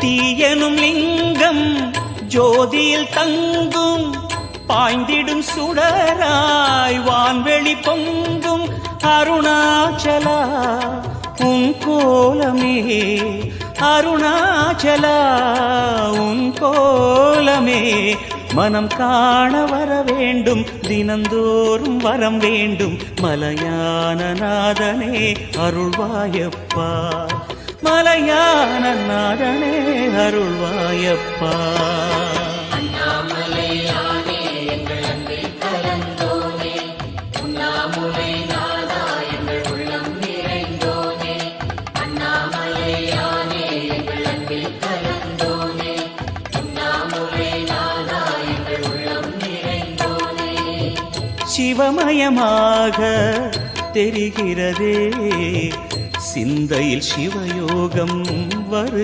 தீயனும் லிங்கம் ஜோதியில் தங்கும் பாய்ந்திடும் சுடராய் வான்வெளி பொங்கும் அருணாச்சலா உன் கோலமே அருணாச்சலா உன் கோலமே மனம் காண வர வேண்டும் தினந்தோறும் வரம் வேண்டும் மலையான நாதனே அருள்வாயப்பா மலையான நாதனே அருள்வாயப்பா அண்ணாமலையானே எங்கள் அன்பில் கலந்தோனே உண்ணாமுலை நாதா எங்கள் உள்ளம் நிறைந்தோனே அண்ணாமலையானே எங்கள் அன்பில் கலந்தோனே உண்ணாமுலை நாதா எங்கள் உள்ளம் நிறைந்தோனே சிவமயமாக தெரிகிறதே சிந்தையில் சிவயோகம் வருகிறதே